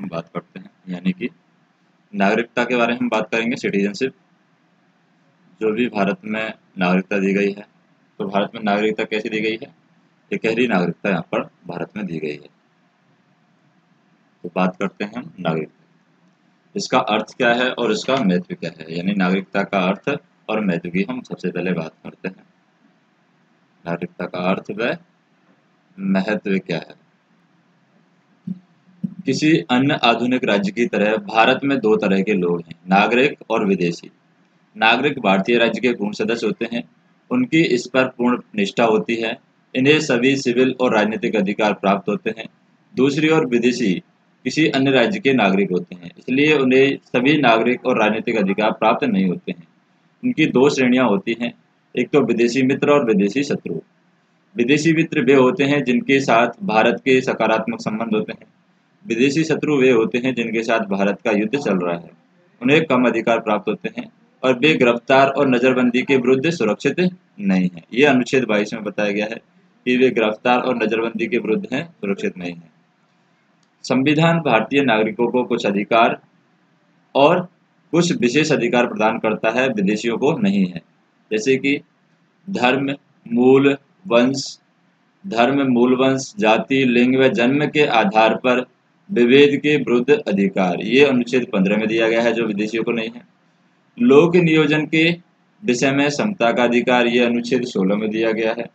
हम बात करते हैं, यानी कि नागरिकता के बारे में हम बात करेंगे। सिटीजनशिप, जो भी भारत में नागरिकता दी गई है, तो भारत में नागरिकता कैसी दी गई है? एक गहरी नागरिकता यहाँ पर भारत में दी गई है। तो बात करते हैं हम नागरिकता, इसका अर्थ क्या है और इसका महत्व क्या है, यानी नागरिकता का अर्थ और महत्व की हम सबसे पहले बात करते हैं। नागरिकता का अर्थ व महत्व क्या है? किसी अन्य आधुनिक राज्य की तरह भारत में दो तरह के लोग हैं, नागरिक और विदेशी। नागरिक भारतीय राज्य के पूर्ण सदस्य होते हैं, उनकी इस पर पूर्ण निष्ठा होती है, इन्हें सभी सिविल और राजनीतिक अधिकार प्राप्त होते हैं। दूसरी ओर विदेशी किसी अन्य राज्य के नागरिक होते हैं, इसलिए उन्हें सभी नागरिक और राजनीतिक अधिकार प्राप्त नहीं होते हैं। इनकी दो श्रेणियां होती हैं, एक तो विदेशी मित्र और विदेशी शत्रु। विदेशी मित्र वे होते हैं जिनके साथ भारत के सकारात्मक संबंध होते हैं। विदेशी शत्रु वे होते हैं जिनके साथ भारत का युद्ध चल रहा है, उन्हें कम अधिकार प्राप्त होते हैं और वे गिरफ्तार और नजरबंदी के विरुद्ध सुरक्षित नहीं है। ये अनुच्छेद 22 में बताया गया है कि वे गिरफ्तार और नजरबंदी के विरुद्ध हैं, सुरक्षित नहीं है। संविधान भारतीय नागरिकों को कुछ अधिकार और कुछ विशेष अधिकार प्रदान करता है, विदेशियों को नहीं है, जैसे कि धर्म, मूल वंश, जाति, लिंग व जन्म के आधार पर विभेद के विरुद्ध अधिकार, ये अनुच्छेद 15 में दिया गया है, जो विदेशियों को नहीं है। लोक नियोजन के विषय में समता का अधिकार, ये अनुच्छेद 16 में दिया गया है।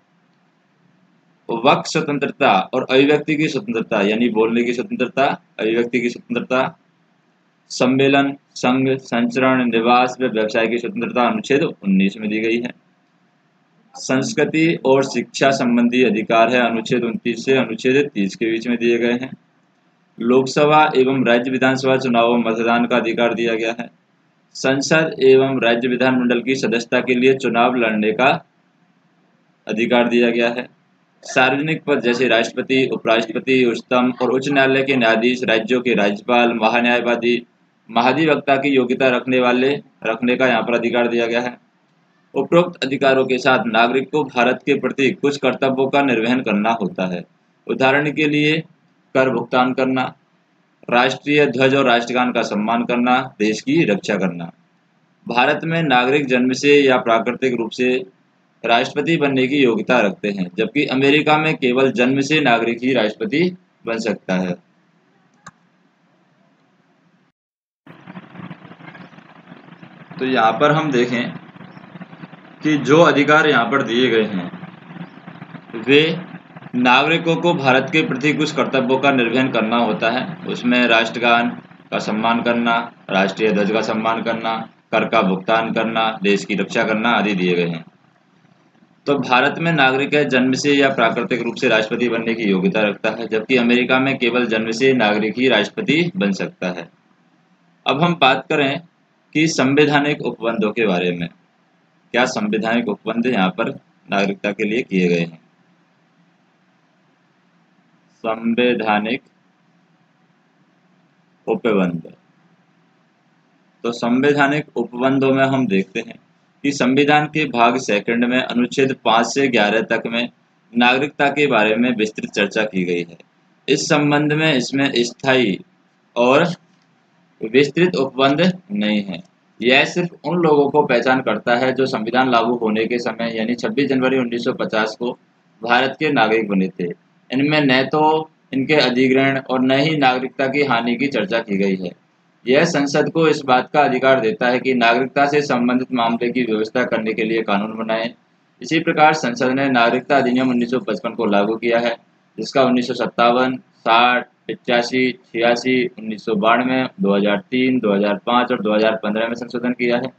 वाक स्वतंत्रता और अभिव्यक्ति की स्वतंत्रता, यानी बोलने की स्वतंत्रता, अभिव्यक्ति की स्वतंत्रता, सम्मेलन, संघ, संचरण, निवास व व्यवसाय की स्वतंत्रता अनुच्छेद 19 में दी गई है। संस्कृति और शिक्षा संबंधी अधिकार है, अनुच्छेद 29 से अनुच्छेद 30 के बीच में दिए गए हैं। लोकसभा एवं राज्य विधानसभा चुनावों में मतदान का अधिकार दिया गया है। संसद एवं राज्य विधानमंडल की सदस्यता के लिए चुनाव लड़ने का अधिकार दिया गया है। सार्वजनिक पद जैसे राष्ट्रपति, उपराष्ट्रपति, उच्चतम और उच्च न्यायालय के न्यायाधीश, राज्यों के राज्यपाल, महान्यायवादी, महाधिवक्ता की योग्यता रखने का यहाँ पर अधिकार दिया गया है। उपरोक्त अधिकारों के साथ नागरिक को भारत के प्रति कुछ कर्तव्यों का निर्वहन करना होता है। उदाहरण के लिए कर भुगतान करना, राष्ट्रीय ध्वज और राष्ट्रगान का सम्मान करना, देश की रक्षा करना। भारत में नागरिक जन्म से या प्राकृतिक रूप से राष्ट्रपति बनने की योग्यता रखते हैं, जबकि अमेरिका में केवल जन्म से नागरिक ही राष्ट्रपति बन सकता है। तो यहाँ पर हम देखें कि जो अधिकार यहाँ पर दिए गए हैं वे नागरिकों को भारत के प्रति कुछ कर्तव्यों का निर्वहन करना होता है। उसमें राष्ट्रगान का सम्मान करना, राष्ट्रीय ध्वज का सम्मान करना, कर का भुगतान करना, देश की रक्षा करना आदि दिए गए हैं। तो भारत में नागरिक है जन्म से या प्राकृतिक रूप से राष्ट्रपति बनने की योग्यता रखता है, जबकि अमेरिका में केवल जन्म से नागरिक ही राष्ट्रपति बन सकता है। अब हम बात करें कि संवैधानिक उपबंधों के बारे में। क्या संवैधानिक उपबंध यहाँ पर नागरिकता के लिए किए गए हैं? संवैधानिक उपबंध, तो संवैधानिक उपबंधों में हम देखते हैं कि संविधान के भाग सेकंड में अनुच्छेद 5 से 11 तक में नागरिकता के बारे में विस्तृत चर्चा की गई है। इस संबंध में इसमें स्थायी और विस्तृत उपबंध नहीं है। यह सिर्फ उन लोगों को पहचान करता है जो संविधान लागू होने के समय यानी 26 जनवरी 1950 को भारत के नागरिक बने थे। इनमें न तो इनके अधिग्रहण और न ही नागरिकता की हानि की चर्चा की गई है। यह संसद को इस बात का अधिकार देता है कि नागरिकता से संबंधित मामले की व्यवस्था करने के लिए कानून बनाए। इसी प्रकार संसद ने नागरिकता अधिनियम 1955 को लागू किया है, जिसका 1957, 60, 85, 86, 1992, 2003, 2005 और 2015 में संशोधन किया है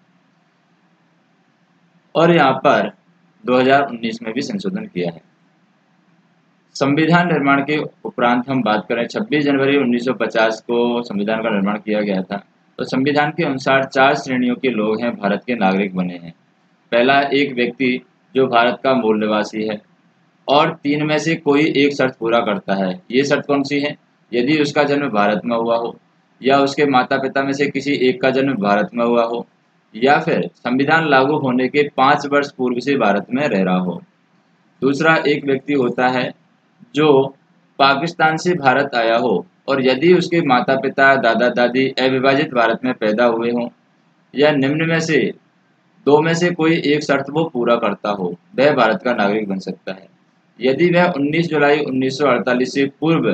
और यहाँ पर 2019 में भी संशोधन किया है। संविधान निर्माण के उपरांत हम बात करें, 26 जनवरी 1950 को संविधान का निर्माण किया गया था। तो संविधान के अनुसार 4 श्रेणियों के लोग हैं भारत के नागरिक बने हैं। पहला, एक व्यक्ति जो भारत का मूल निवासी है और 3 में से कोई एक शर्त पूरा करता है। ये शर्त कौन सी है? यदि उसका जन्म भारत में हुआ हो, या उसके माता पिता में से किसी एक का जन्म भारत में हुआ हो, या फिर संविधान लागू होने के 5 वर्ष पूर्व से भारत में रह रहा हो। दूसरा, एक व्यक्ति होता है जो पाकिस्तान से भारत आया हो और यदि उसके माता पिता दादा दादी अविभाजित भारत में पैदा हुए हों या निम्न में से दो में से कोई एक शर्त वो पूरा करता हो, वह भारत का नागरिक बन सकता है। यदि वह 19 जुलाई 1948 से पूर्व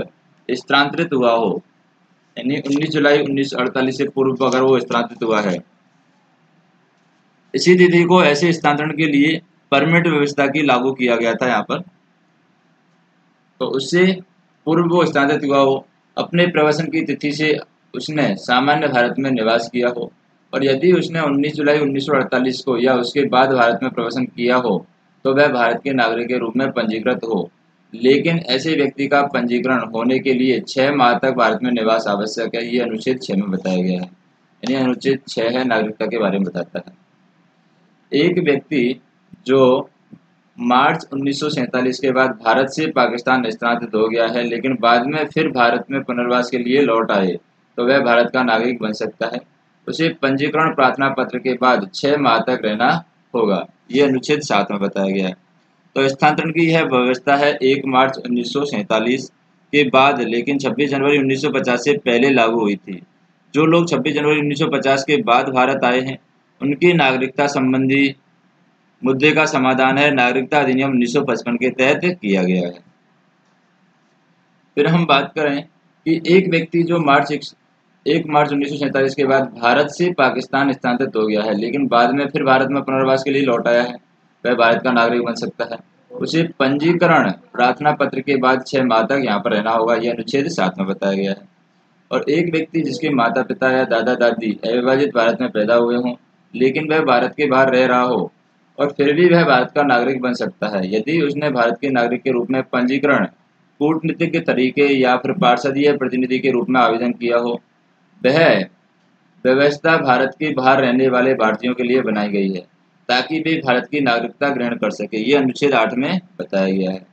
स्थानांतरित हुआ हो, यानी 19 जुलाई 1948 से पूर्व अगर वो स्थानांतरित हुआ है, इसी तिथि को ऐसे स्थानांतरण के लिए परमिट व्यवस्था की लागू किया गया था यहाँ पर, तो उससे पूर्व वो स्थानांतरित हुआ हो, अपने प्रवासन की तिथि से उसने सामान्य भारत में निवास किया हो, और यदि उसने 19 जुलाई 1948 को या उसके बाद भारत में प्रवासन किया हो तो वह भारत के नागरिक के रूप में पंजीकृत हो। लेकिन ऐसे व्यक्ति का पंजीकरण होने के लिए 6 माह तक भारत में निवास आवश्यक है। ये अनुच्छेद 6 में बताया गया है, यानी अनुच्छेद 6 है नागरिकता के बारे में बताता है। एक व्यक्ति जो मार्च 1947 के बाद भारत से पाकिस्तान स्थानांतरित हो गया है लेकिन बाद में फिर भारत में पुनर्वास के लिए लौट आए तो वह भारत का नागरिक बन सकता है। उसे पंजीकरण प्रार्थना पत्र के बाद 6 माह तक रहना होगा। ये अनुच्छेद 7 में बताया गया है। तो स्थानांतरण की यह व्यवस्था है 1 मार्च 1947 के बाद, लेकिन 26 जनवरी 1950 से पहले लागू हुई थी। जो लोग 26 जनवरी 1950 के बाद भारत आए हैं उनकी नागरिकता संबंधी मुद्दे का समाधान है नागरिकता अधिनियम 1955 के तहत किया गया है। फिर हम बात करें कि एक व्यक्ति जो 1 मार्च 1947 के बाद भारत से पाकिस्तान स्थानांतरित हो गया है लेकिन बाद में फिर भारत में पुनर्वास के लिए लौट आया है, वह भारत का नागरिक बन सकता है। उसे पंजीकरण प्रार्थना पत्र के बाद 6 माह तक यहाँ पर रहना होगा। यह अनुच्छेद 7 में बताया गया है। और एक व्यक्ति जिसके माता पिता या दादा दादी अविभाजित भारत में पैदा हुए हों लेकिन वह भारत के बाहर रह रहा हो और फिर भी वह भारत का नागरिक बन सकता है यदि उसने भारत के नागरिक के रूप में पंजीकरण कूटनीतिक के तरीके या फिर पार्षदीय प्रतिनिधि के रूप में आवेदन किया हो। वह व्यवस्था भारत के बाहर रहने वाले भारतीयों के लिए बनाई गई है ताकि वे भारत की नागरिकता ग्रहण कर सके। ये अनुच्छेद 8 में बताया गया है।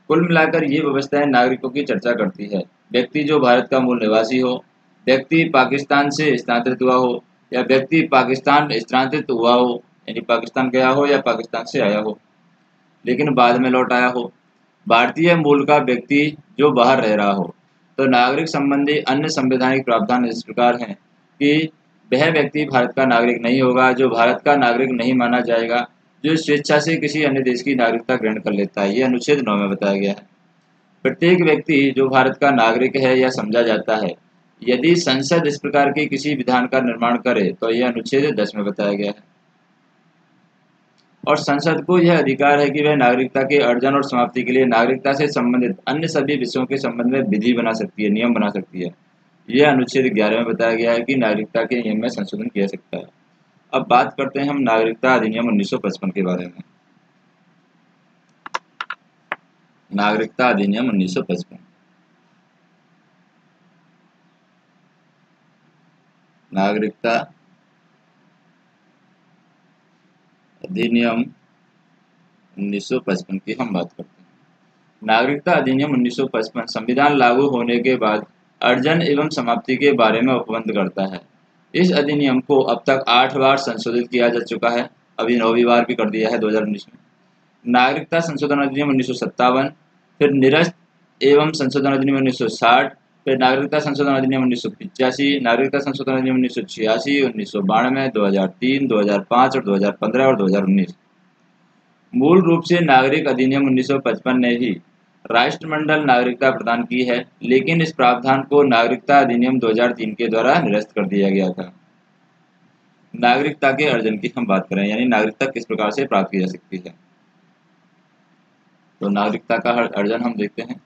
कुल मिलाकर ये व्यवस्थाएं नागरिकों की चर्चा करती है। व्यक्ति जो भारत का मूल निवासी हो, व्यक्ति पाकिस्तान से स्थानांतरित हुआ हो या व्यक्ति पाकिस्तान स्थानांतरित हुआ हो, यानी पाकिस्तान गया हो या पाकिस्तान से आया हो लेकिन बाद में लौट आया हो, भारतीय मूल का व्यक्ति जो बाहर रह रहा हो। तो नागरिक संबंधी अन्य संवैधानिक प्रावधान इस प्रकार हैं कि वह व्यक्ति भारत का नागरिक नहीं होगा जो भारत का नागरिक नहीं माना जाएगा जो स्वेच्छा से किसी अन्य देश की नागरिकता ग्रहण कर लेता है। ये अनुच्छेद 9 में बताया गया है। प्रत्येक व्यक्ति जो भारत का नागरिक है या समझा जाता है यदि संसद इस प्रकार के किसी विधान का निर्माण करे तो यह अनुच्छेद 10 में बताया गया है। और संसद को यह अधिकार है कि वह नागरिकता के अर्जन और समाप्ति के लिए नागरिकता से संबंधित अन्य सभी विषयों के संबंध में विधि बना सकती है, नियम बना सकती है। यह अनुच्छेद 11 में बताया गया है कि नागरिकता के नियम में संशोधन किया सकता है। अब बात करते हैं हम नागरिकता अधिनियम 1955 के बारे में। नागरिकता अधिनियम 1955। नागरिकता अधिनियम 1955 की हम बात करते हैं। नागरिकता अधिनियम 1955 संविधान लागू होने के बाद अर्जन एवं समाप्ति के बारे में उपबंध करता है। इस अधिनियम को अब तक 8 बार संशोधित किया जा चुका है, अभी 9वीं बार भी कर दिया है 2019 में। नागरिकता संशोधन अधिनियम 1957, फिर निरस्त एवं संशोधन अधिनियम 1960, फिर नागरिकता संशोधन अधिनियम 1985, नागरिकता संशोधन अधिनियम 1986, 1992, 2003, 2005 और 2015 और 2019। मूल रूप से नागरिक अधिनियम 1955 ने ही राष्ट्रमंडल नागरिकता प्रदान की है, लेकिन इस प्रावधान को नागरिकता अधिनियम 2003 के द्वारा निरस्त कर दिया गया था। नागरिकता के अर्जन की हम बात करें, यानी नागरिकता किस प्रकार से प्राप्त की जा सकती है, तो नागरिकता का अर्जन हम देखते हैं।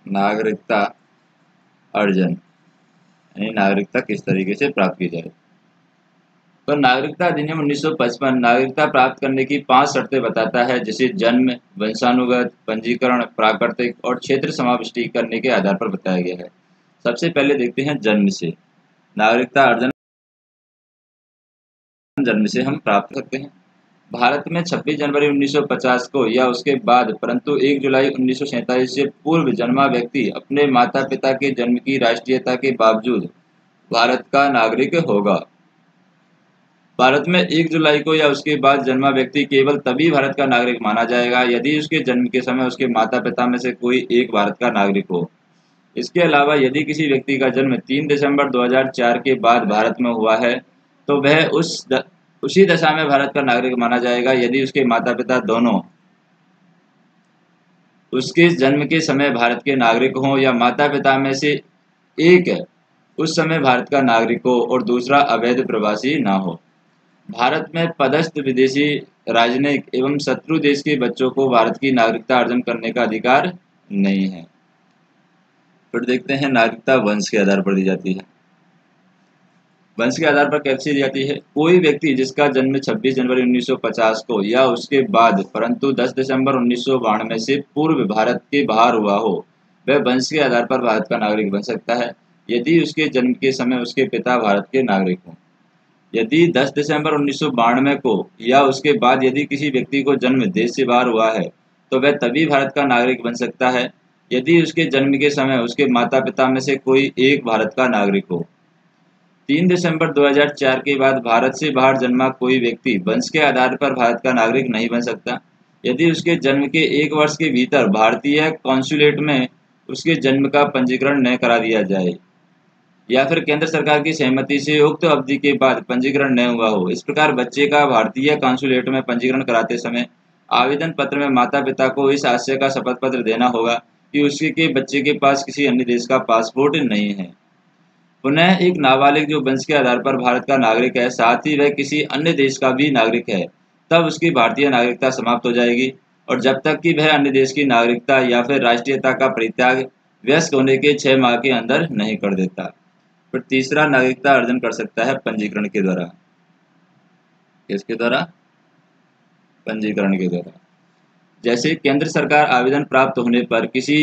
नागरिकता अर्जन यानी नागरिकता किस तरीके से प्राप्त की जाए। तो नागरिकता अधिनियम 1955 नागरिकता प्राप्त करने की 5 शर्तें बताता है, जिसे जन्म, वंशानुगत, पंजीकरण, प्राकृतिक और क्षेत्र समाविष्टि करने के आधार पर बताया गया है। सबसे पहले देखते हैं जन्म से। नागरिकता अर्जन जन्म से हम प्राप्त करते हैं। भारत में 26 जनवरी 1950 को या उसके बाद परंतु 1 जुलाई 1947 से पूर्व जन्मा व्यक्ति अपने माता पिता के जन्म की राष्ट्रीयता के बावजूद भारत का नागरिक होगा। भारत में 1 जुलाई को या उसके बाद जन्मा व्यक्ति केवल तभी भारत का नागरिक माना जाएगा यदि उसके जन्म के समय उसके माता पिता में से कोई एक भारत का नागरिक हो। इसके अलावा यदि किसी व्यक्ति का जन्म 3 दिसंबर 2004 के बाद भारत में हुआ है तो वह उसी दशा में भारत का नागरिक माना जाएगा यदि उसके माता पिता दोनों उसके जन्म के समय भारत के नागरिक हों या माता पिता में से एक उस समय भारत का नागरिक हो और दूसरा अवैध प्रवासी ना हो। भारत में पदस्थ विदेशी राजनयिक एवं शत्रु देश के बच्चों को भारत की नागरिकता अर्जन करने का अधिकार नहीं है। फिर देखते हैं नागरिकता वंश के आधार पर दी जाती है। वंश के आधार पर कैसे दी जाती है? कोई व्यक्ति जिसका जन्म 26 जनवरी 1950 को या उसके बाद परंतु 10 दिसंबर 1992 से पूर्व भारत के बाहर हुआ हो वह वंश के आधार पर भारत का नागरिक बन सकता है यदि उसके जन्म के समय उसके पिता भारत के नागरिक हों। यदि 10 दिसंबर 1992 को या उसके बाद यदि किसी व्यक्ति को जन्म देश से बाहर हुआ है तो वह तभी भारत का नागरिक बन सकता है यदि उसके जन्म के समय उसके माता पिता में से कोई एक भारत का नागरिक हो। 3 दिसंबर 2004 के बाद भारत से बाहर जन्मा कोई व्यक्ति वंश के आधार पर भारत का नागरिक नहीं बन सकता यदि उसके जन्म के 1 वर्ष के भीतर भारतीय कॉन्सुलेट में उसके जन्म का पंजीकरण न करा दिया जाए या फिर केंद्र सरकार की सहमति से उक्त अवधि के बाद पंजीकरण न हुआ हो। इस प्रकार बच्चे का भारतीय कॉन्सुलेट में पंजीकरण कराते समय आवेदन पत्र में माता पिता को इस आशय का शपथ पत्र देना होगा कि उसके बच्चे के पास किसी अन्य देश का पासपोर्ट नहीं है। पुनः एक नाबालिग जो वंश के आधार पर भारत का नागरिक है साथ ही वह किसी अन्य देश का भी नागरिक है तब उसकी भारतीय नागरिकता समाप्त हो जाएगी और जब तक कि वह अन्य देश की नागरिकता या फिर राष्ट्रीयता का परित्याग वयस्क होने के 6 माह के अंदर नहीं कर देता। फिर तीसरा नागरिकता अर्जन कर सकता है पंजीकरण के द्वारा। किसके द्वारा? पंजीकरण के द्वारा। जैसे केंद्र सरकार आवेदन प्राप्त होने पर किसी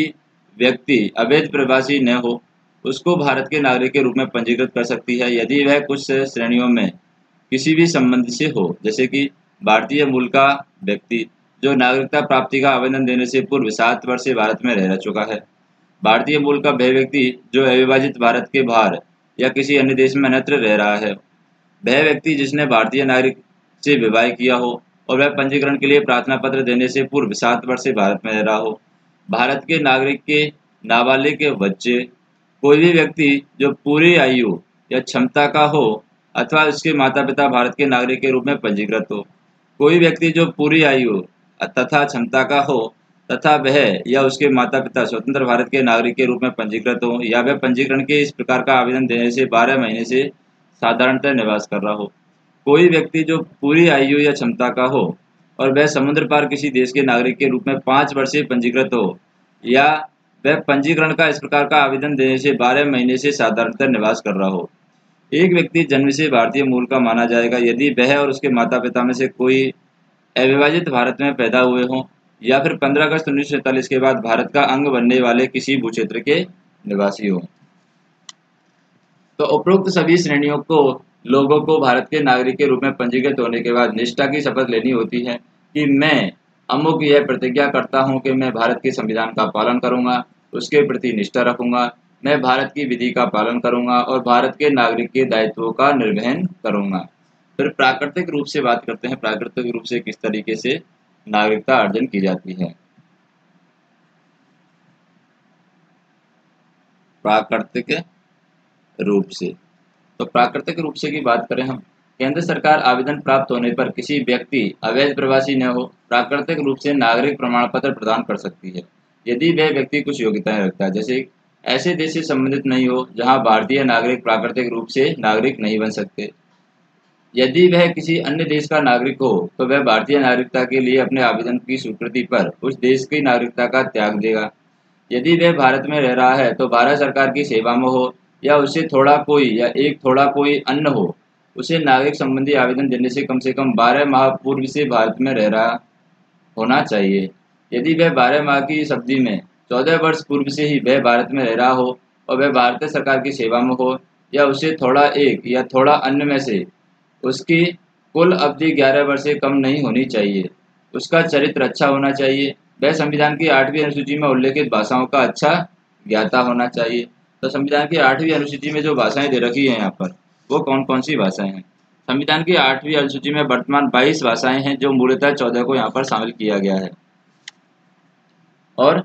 व्यक्ति अवैध प्रवासी न हो उसको भारत के नागरिक के रूप में पंजीकृत कर सकती है यदि वह कुछ श्रेणियों में किसी भी संबंध से हो, जैसे कि भारतीय मूल का व्यक्ति जो नागरिकता प्राप्ति का आवेदन देने से पूर्व 7 वर्ष से भारत में रह चुका है, भारतीय मूल का वह व्यक्ति जो अविभाजित भारत के बाहर या किसी अन्य देश में अन्यत्र रह रहा है, वह व्यक्ति जिसने भारतीय नागरिक से विवाह किया हो और वह पंजीकरण के लिए प्रार्थना पत्र देने से पूर्व 7 वर्ष से भारत में रह रहा हो, भारत के नागरिक के नाबालिग के बच्चे, कोई भी व्यक्ति जो पूरी आयु या क्षमता का हो अथवा उसके माता पिता भारत के नागरिक के रूप में पंजीकृत हो, कोई व्यक्ति जो पूरी आयु तथा क्षमता का हो तथा वह या उसके माता पिता स्वतंत्र भारत के नागरिक के रूप में पंजीकृत हो या वह पंजीकरण के इस प्रकार का आवेदन देने से 12 महीने से साधारणतः निवास कर रहा हो, कोई व्यक्ति जो पूरी आयु या क्षमता का हो और वह समुद्र पार किसी देश के नागरिक के रूप में 5 वर्ष से पंजीकृत हो या वह पंजीकरण का इस प्रकार का आवेदन देने से 12 महीने से साधारणतः निवास कर रहा हो। एक व्यक्ति जन्म से भारतीय मूल का माना जाएगा यदि वह और उसके माता पिता में से कोई अविभाजित भारत में पैदा हुए हों या फिर 15 अगस्त 1947 के बाद भारत का अंग बनने वाले किसी भू क्षेत्र के निवासी हों। तो उपरोक्त सभी श्रेणियों को लोगों को भारत के नागरिक के रूप में पंजीकृत होने के बाद निष्ठा की शपथ लेनी होती है कि मैं अमुक यह प्रतिज्ञा करता हूं कि मैं भारत के संविधान का पालन करूंगा, उसके प्रति निष्ठा रखूंगा, मैं भारत की विधि का पालन करूंगा और भारत के नागरिक के दायित्वों का निर्वहन करूंगा। फिर प्राकृतिक रूप से बात करते हैं, प्राकृतिक रूप से किस तरीके से नागरिकता अर्जन की जाती है। प्राकृतिक रूप से, तो प्राकृतिक रूप से की बात करें हम, केंद्र सरकार आवेदन प्राप्त होने पर किसी व्यक्ति अवैध प्रवासी न हो प्राकृतिक रूप से नागरिक प्रमाण पत्र प्रदान कर सकती है यदि वह व्यक्ति कुछ योग्यताएं रखता है, जैसे ऐसे देश से संबंधित नहीं हो जहां भारतीय नागरिक प्राकृतिक रूप से नागरिक नहीं बन सकते। यदि वह किसी अन्य देश का नागरिक हो तो वह भारतीय नागरिकता के लिए अपने आवेदन की स्वीकृति पर उस देश की नागरिकता का त्याग देगा। यदि वह भारत में रह रहा है तो भारत सरकार की सेवा में हो या उससे थोड़ा कोई या एक थोड़ा कोई अन्य हो, उसे नागरिक संबंधी आवेदन देने से कम 12 माह पूर्व से भारत में रह रहा होना चाहिए। यदि वह 12 माह की इस अवधि में 14 वर्ष पूर्व से ही वह भारत में रह रहा हो और वह भारतीय सरकार की सेवा में हो या उससे थोड़ा एक या थोड़ा अन्य में से उसकी कुल अवधि 11 वर्ष से कम नहीं होनी चाहिए। उसका चरित्र अच्छा होना चाहिए। वह संविधान की 8वीं अनुसूची में उल्लेखित भाषाओं का अच्छा ज्ञाता होना चाहिए। तो संविधान की 8वीं अनुसूची में जो भाषाएं दे रखी है यहाँ पर वो कौन कौन सी भाषाएं हैं? संविधान की 8वीं अनुसूची में वर्तमान 22 भाषाएं हैं, जो मूलतः 14 को यहाँ पर शामिल किया गया है। और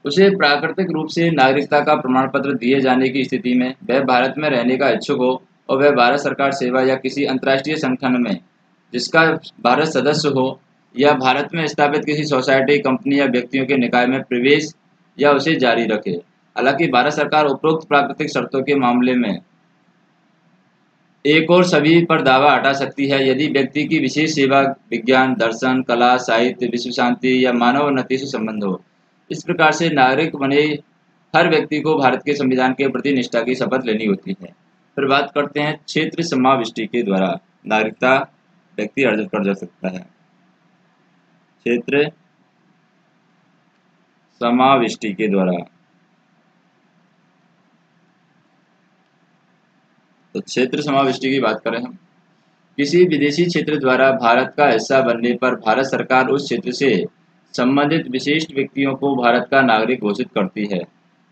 उसे प्राकृतिक रूप से नागरिकता का प्रमाण पत्र दिए जाने की स्थिति में वह भारत में रहने का इच्छुक हो और वह भारत सरकार सेवा या किसी अंतर्राष्ट्रीय संगठन में जिसका भारत सदस्य हो या भारत में स्थापित किसी सोसाइटी, कंपनी या व्यक्तियों के निकाय में प्रवेश या उसे जारी रखे। हालांकि भारत सरकार उपरोक्त प्राकृतिक शर्तों के मामले में एक और सभी पर दावा हटा सकती है यदि व्यक्ति की विशेष सेवा विज्ञान, दर्शन, कला, साहित्य, विश्व शांति या मानव उन्नति से संबंध हो। इस प्रकार से नागरिक बने हर व्यक्ति को भारत के संविधान के प्रति निष्ठा की शपथ लेनी होती है। फिर बात करते हैं क्षेत्र समाविष्टि के द्वारा नागरिकता व्यक्ति अर्जित कर जा सकता है। क्षेत्र समाविष्टि के द्वारा, तो क्षेत्र समाविष्टि की बात करें हम, किसी विदेशी क्षेत्र द्वारा भारत का हिस्सा बनने पर भारत सरकार उस क्षेत्र से संबंधित विशिष्ट व्यक्तियों को भारत का नागरिक घोषित करती है।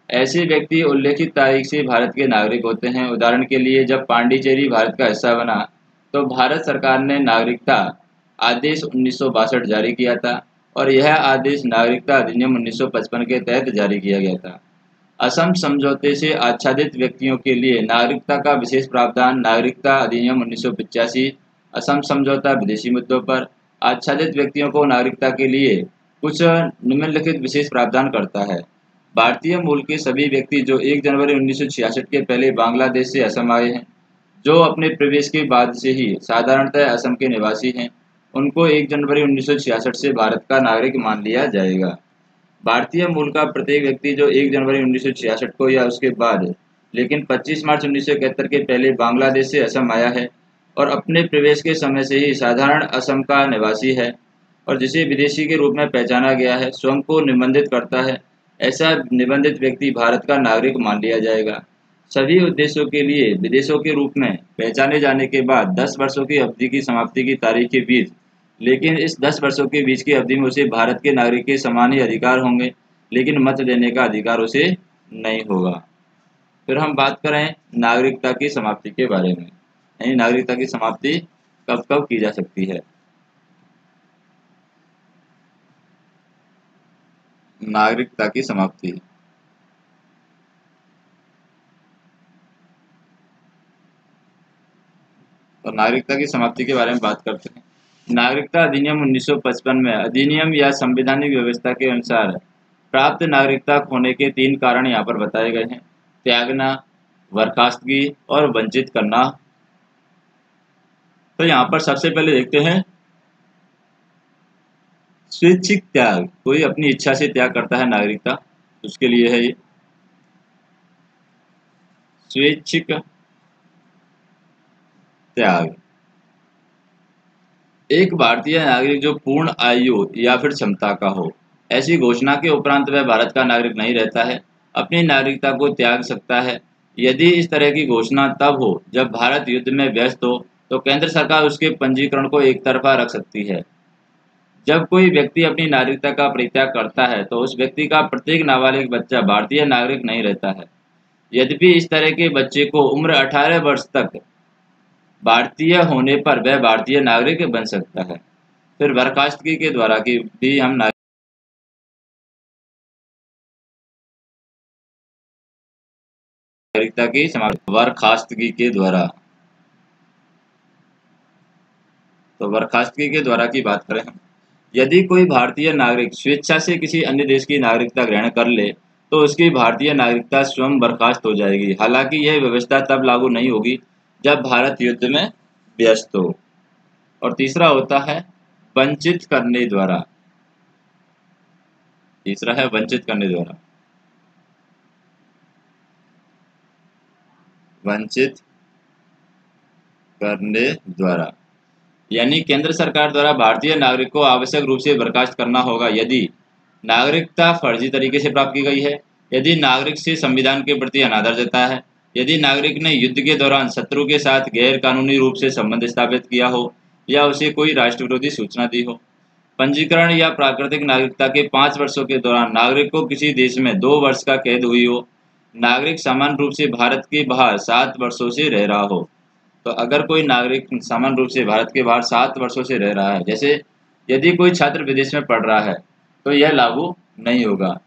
ऐसे व्यक्ति उल्लेखित तारीख से भारत के नागरिक होते हैं। उदाहरण के लिए, जब पांडिचेरी भारत का हिस्सा बना तो भारत सरकार ने नागरिकता आदेश 1962 जारी किया था और यह आदेश नागरिकता अधिनियम 1955 के तहत जारी किया गया था। असम समझौते से आच्छादित व्यक्तियों के लिए नागरिकता का विशेष प्रावधान नागरिकता अधिनियम 1985, असम समझौता विदेशी मुद्दों पर आच्छादित व्यक्तियों को नागरिकता के लिए कुछ निम्नलिखित विशेष प्रावधान करता है। भारतीय मूल के सभी व्यक्ति जो 1 जनवरी 1966 के पहले बांग्लादेश से असम आए हैं, जो अपने प्रवेश के बाद से ही साधारणतः असम के निवासी हैं, उनको 1 जनवरी 1966 से भारत का नागरिक मान लिया जाएगा। भारतीय मूल का प्रत्येक व्यक्ति जो 1 जनवरी 1966 को या उसके बाद लेकिन 25 मार्च 1971 के पहले बांग्लादेश से असम आया है और अपने प्रवेश के समय से ही साधारण असम का निवासी है और जिसे विदेशी के रूप में पहचाना गया है, स्वयं को निबंधित करता है, ऐसा निबंधित व्यक्ति भारत का नागरिक मान लिया जाएगा। सभी उद्देश्यों के लिए विदेशों के रूप में पहचाने जाने के बाद 10 वर्षों की अवधि की समाप्ति की तारीख के बीच, लेकिन इस 10 वर्षों के बीच की अवधि में उसे भारत के नागरिक के समान ही अधिकार होंगे, लेकिन मत देने का अधिकार उसे नहीं होगा। फिर हम बात करें नागरिकता की समाप्ति के बारे में, यानी नागरिकता की समाप्ति कब कब की जा सकती है। नागरिकता की समाप्ति, तो नागरिकता की समाप्ति के बारे में बात करते हैं। नागरिकता अधिनियम 1955 में अधिनियम या संवैधानिक व्यवस्था के अनुसार प्राप्त नागरिकता खोने के 3 कारण यहाँ पर बताए गए हैं: त्यागना, बर्खास्तगी और वंचित करना। तो यहाँ पर सबसे पहले देखते हैं स्वैच्छिक त्याग। कोई अपनी इच्छा से त्याग करता है नागरिकता, उसके लिए है ये स्वैच्छिक त्याग। एक भारतीय नागरिक जो पूर्ण आयु या फिर क्षमता का हो, ऐसी घोषणा के उपरांत वह भारत का नागरिक नहीं रहता है, अपनी नागरिकता को त्याग सकता है। यदि इस तरह की घोषणा तब हो जब भारत युद्ध में व्यस्त हो, तो केंद्र सरकार उसके पंजीकरण को एक तरफा रख सकती है। जब कोई व्यक्ति अपनी नागरिकता का परित्याग करता है तो उस व्यक्ति का प्रत्येक नाबालिग बच्चा भारतीय नागरिक नहीं रहता है। यद्यपि इस तरह के बच्चे को उम्र 18 वर्ष तक भारतीय होने पर वह भारतीय नागरिक बन सकता है। फिर बर्खास्तगी के द्वारा की भी हम नागरिकता की समाप्ति, बर्खास्तगी के द्वारा, तो बर्खास्तगी के द्वारा की बात करें हम, यदि कोई भारतीय नागरिक स्वेच्छा से किसी अन्य देश की नागरिकता ग्रहण कर ले तो उसकी भारतीय नागरिकता स्वयं बर्खास्त हो जाएगी। हालांकि यह व्यवस्था तब लागू नहीं होगी जब भारत युद्ध में व्यस्त हो। और तीसरा होता है वंचित करने द्वारा, तीसरा है वंचित करने द्वारा, वंचित करने द्वारा, यानी केंद्र सरकार द्वारा भारतीय नागरिक को आवश्यक रूप से बर्खास्त करना होगा यदि नागरिकता फर्जी तरीके से प्राप्त की गई है, यदि नागरिक से संविधान के प्रति अनादर जताया है, यदि नागरिक ने युद्ध के दौरान शत्रु के साथ गैर कानूनी रूप से संबंध स्थापित किया हो या उसे कोई राष्ट्र विरोधी सूचना दी हो। पंजीकरण या प्राकृतिक नागरिकता के 5 वर्षों के दौरान नागरिक को किसी देश में 2 वर्ष का कैद हुई हो, नागरिक समान रूप से भारत के बाहर 7 वर्षों से रह रहा हो, तो अगर कोई नागरिक सामान्य रूप से भारत के बाहर 7 वर्षों से रह रहा है, जैसे यदि कोई छात्र विदेश में पढ़ रहा है तो यह लागू नहीं होगा,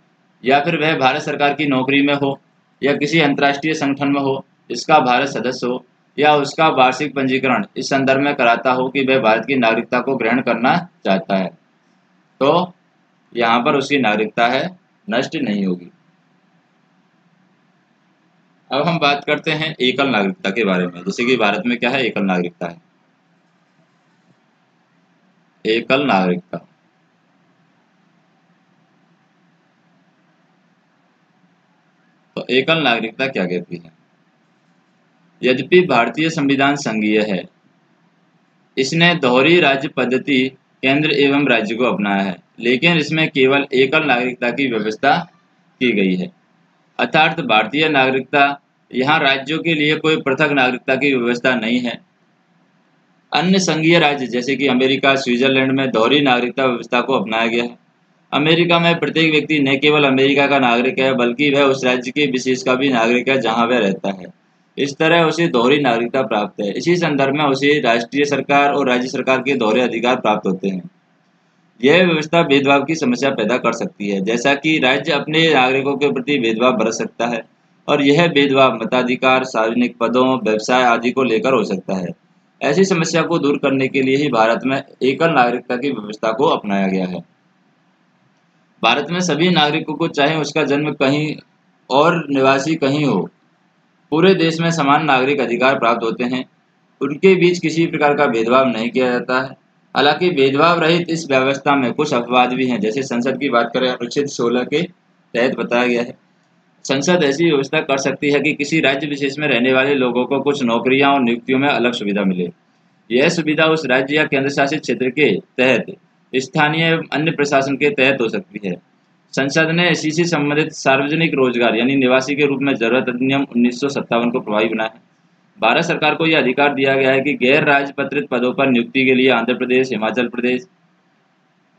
या फिर वह भारत सरकार की नौकरी में हो या किसी अंतर्राष्ट्रीय संगठन में हो जिसका भारत सदस्य हो, या उसका वार्षिक पंजीकरण इस संदर्भ में कराता हो कि वह भारत की नागरिकता को ग्रहण करना चाहता है, तो यहाँ पर उसकी नागरिकता है नष्ट नहीं होगी। अब हम बात करते हैं एकल नागरिकता के बारे में। जैसे कि भारत में क्या है, एकल नागरिकता है। एकल नागरिकता, तो एकल नागरिकता क्या कहती है? यद्यपि भारतीय संविधान संघीय है, इसने दोहरी राज्य पद्धति केंद्र एवं राज्य को अपनाया है, लेकिन इसमें केवल एकल नागरिकता की व्यवस्था की गई है। अर्थात भारतीय नागरिकता, यहाँ राज्यों के लिए कोई पृथक नागरिकता की व्यवस्था नहीं है। अन्य संघीय राज्य जैसे कि अमेरिका, स्विट्जरलैंड में दोहरी नागरिकता व्यवस्था को अपनाया गया है। अमेरिका में प्रत्येक व्यक्ति न केवल अमेरिका का नागरिक है बल्कि वह उस राज्य के विशेष का भी नागरिक है जहाँ वह रहता है। इस तरह उसे दोहरी नागरिकता प्राप्त है। इसी संदर्भ में उसे राष्ट्रीय सरकार और राज्य सरकार के दोहरे अधिकार प्राप्त होते हैं। यह व्यवस्था भेदभाव की समस्या पैदा कर सकती है, जैसा कि राज्य अपने नागरिकों के प्रति भेदभाव बरत सकता है, और यह भेदभाव मताधिकार, सार्वजनिक पदों, व्यवसाय आदि को लेकर हो सकता है। ऐसी समस्या को दूर करने के लिए ही भारत में एकल नागरिकता की व्यवस्था को अपनाया गया है। भारत में सभी नागरिकों को, चाहे उसका जन्म कहीं और निवासी कहीं हो, पूरे देश में समान नागरिक अधिकार प्राप्त होते हैं। उनके बीच किसी प्रकार का भेदभाव नहीं किया जाता है। हालांकि भेदभाव रहित इस व्यवस्था में कुछ अपवाद भी हैं। जैसे संसद की बात करें, अनुच्छेद 16 के तहत बताया गया है, संसद ऐसी व्यवस्था कर सकती है कि किसी राज्य विशेष में रहने वाले लोगों को कुछ नौकरियां और नियुक्तियों में अलग सुविधा मिले। यह सुविधा उस राज्य या केंद्र शासित क्षेत्र के तहत स्थानीय एवं अन्य प्रशासन के तहत हो सकती है। संसद ने इसी से संबंधित सार्वजनिक रोजगार यानी निवासी के रूप में जरूरत अधिनियम 1957 को प्रभावी बनाया है। भारत सरकार को यह अधिकार दिया गया है कि गैर राजपत्रित पदों पर नियुक्ति के लिए आंध्र प्रदेश, हिमाचल प्रदेश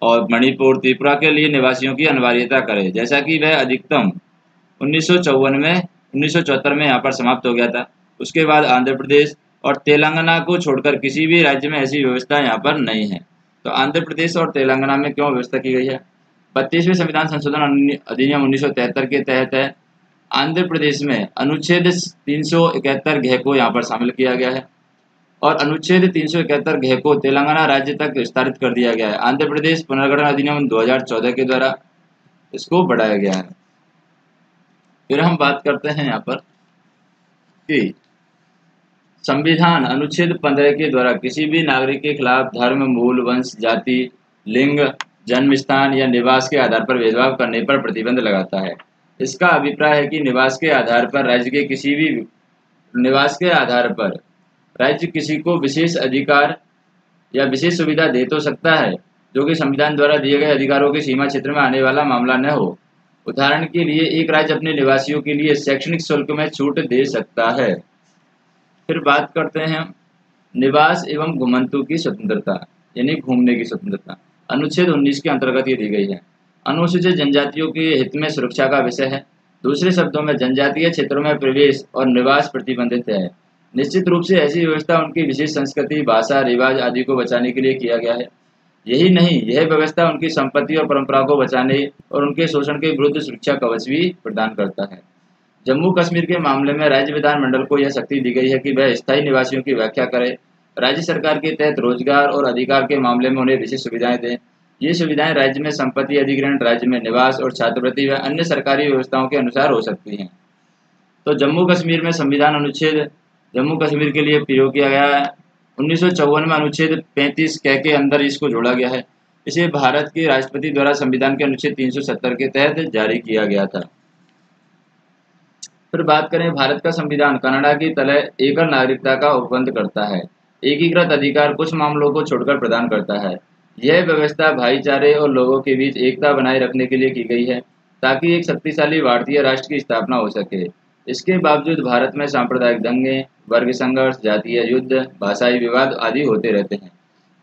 और मणिपुर, त्रिपुरा के लिए निवासियों की अनिवार्यता करे, जैसा कि वह अधिकतम 1974 में यहाँ पर समाप्त हो गया था। उसके बाद आंध्र प्रदेश और तेलंगाना को छोड़कर किसी भी राज्य में ऐसी व्यवस्था यहाँ पर नहीं है। तो आंध्र प्रदेश और तेलंगाना में क्यों व्यवस्था की गई है? 32वें संविधान संशोधन अधिनियम 1973 के तहत है। आंध्र प्रदेश में अनुच्छेद 371 घ को यहाँ पर शामिल किया गया है और अनुच्छेद 371 घ को तेलंगाना राज्य तक विस्तारित कर दिया गया है। आंध्र प्रदेश पुनर्गठन अधिनियम 2014 के द्वारा इसको बढ़ाया गया है। फिर हम बात करते हैं यहाँ पर कि संविधान अनुच्छेद 15 के द्वारा किसी भी नागरिक के खिलाफ धर्म, मूल, वंश, जाति, लिंग, जन्म स्थान या निवास के आधार पर भेदभाव करने पर प्रतिबंध लगाता है। इसका अभिप्राय है कि निवास के आधार पर राज्य किसी को विशेष अधिकार या विशेष सुविधा दे तो सकता है, जो कि संविधान द्वारा दिए गए अधिकारों के सीमा क्षेत्र में आने वाला मामला न हो। उदाहरण के लिए एक राज्य अपने निवासियों के लिए शैक्षणिक शुल्क में छूट दे सकता है। फिर बात करते हैं निवास एवं घुमंतु की स्वतंत्रता यानी घूमने की स्वतंत्रता। अनुच्छेद 19 के अंतर्गत ये दी गई है। अनुसूचित जनजातियों के हित में सुरक्षा का विषय है। दूसरे शब्दों में जनजातीय क्षेत्रों में प्रवेश और निवास प्रतिबंधित है। निश्चित रूप से ऐसी व्यवस्था उनकी विशेष संस्कृति, भाषा, रिवाज आदि को बचाने के लिए किया गया है। यही नहीं, यह व्यवस्था उनकी संपत्ति और परंपरा को बचाने और उनके शोषण के विरुद्ध सुरक्षा कवच भी प्रदान करता है। जम्मू कश्मीर के मामले में राज्य विधानमंडल को यह शक्ति दी गई है कि वह स्थायी निवासियों की व्याख्या करे, राज्य सरकार के तहत रोजगार और अधिकार के मामले में उन्हें विशेष सुविधाएं दें। ये सुविधाएं राज्य में संपत्ति अधिग्रहण, राज्य में निवास और छात्रवृत्ति व अन्य सरकारी व्यवस्थाओं के अनुसार हो सकती हैं। तो जम्मू कश्मीर में संविधान अनुच्छेद जम्मू कश्मीर के लिए प्रयोग किया गया है। 1954 में अनुच्छेद 35 के अंदर इसको जोड़ा गया है। इसे भारत के राष्ट्रपति द्वारा संविधान के अनुच्छेद 370 के तहत जारी किया गया था। फिर बात करें, भारत का संविधान कनाडा की तरह एकल नागरिकता का उपबंध करता है। एकीकृत अधिकार कुछ मामलों को छोड़कर प्रदान करता है। यह व्यवस्था भाईचारे और लोगों के बीच एकता बनाए रखने के लिए की गई है, ताकि एक शक्तिशाली भारतीय राष्ट्र की स्थापना हो सके। इसके बावजूद भारत में सांप्रदायिक दंगे, वर्ग संघर्ष, जातीय युद्ध, भाषाई विवाद आदि होते रहते हैं।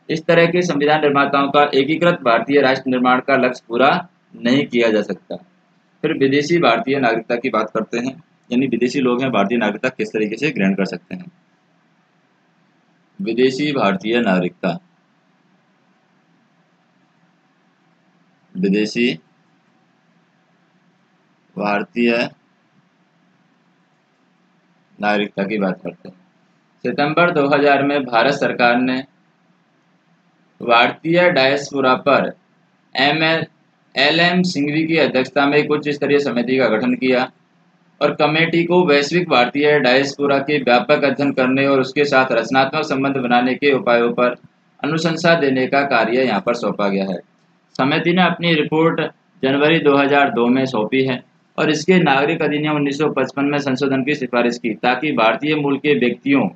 इस तरह के संविधान निर्माताओं का एकीकृत भारतीय राष्ट्र निर्माण का लक्ष्य पूरा नहीं किया जा सकता। फिर विदेशी भारतीय नागरिकता की बात करते हैं, यानी विदेशी लोग हैं भारतीय नागरिकता किस तरीके से ग्रहण कर सकते हैं। विदेशी भारतीय नागरिकता, विदेशी भारतीय नागरिकता की बात करते हैं। सितंबर 2000 में भारत सरकार ने भारतीय डायस्पोरा पर LM सिंघवी की अध्यक्षता में एक उच्च स्तरीय समिति का गठन किया और कमेटी को वैश्विक भारतीय डायस्पोरा के व्यापक अध्ययन करने और उसके साथ रचनात्मक संबंध बनाने के उपायों पर अनुशंसा देने का कार्य यहाँ पर सौंपा गया है। समिति ने अपनी रिपोर्ट जनवरी 2002 में सौंपी है और इसके नागरिक अधिनियम 1955 में संशोधन की सिफारिश की ताकि भारतीय मूल के व्यक्तियों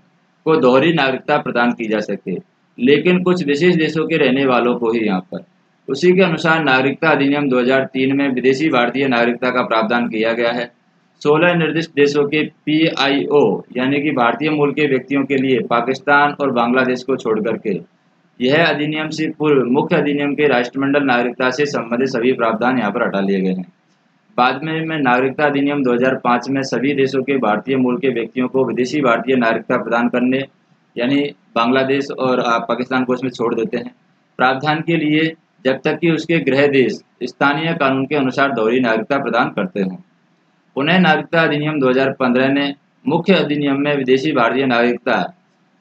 को दोहरी नागरिकता प्रदान की जा सके, लेकिन कुछ विशेष देशों के रहने वालों को ही यहाँ पर। उसी के अनुसार नागरिकता अधिनियम 2003 में विदेशी भारतीय नागरिकता का प्रावधान किया गया है। 16 निर्दिष्ट देशों के PIO यानी कि भारतीय मूल के व्यक्तियों के लिए पाकिस्तान और बांग्लादेश को छोड़ करके यह अधिनियम से पूर्व मुख्य अधिनियम के राष्ट्रमंडल नागरिकता से संबंधित सभी प्रावधान यहाँ पर हटा लिए गए हैं। बाद में नागरिकता अधिनियम 2005 में सभी देशों के भारतीय मूल के व्यक्तियों को विदेशी भारतीय नागरिकता प्रदान करने यानी बांग्लादेश और पाकिस्तान को इसमें छोड़ देते हैं प्रावधान के लिए, जब तक कि उसके गृह देश स्थानीय कानून के अनुसार दोहरी नागरिकता प्रदान करते हों। पुनः नागरिकता अधिनियम 2015 ने मुख्य अधिनियम में विदेशी भारतीय नागरिकता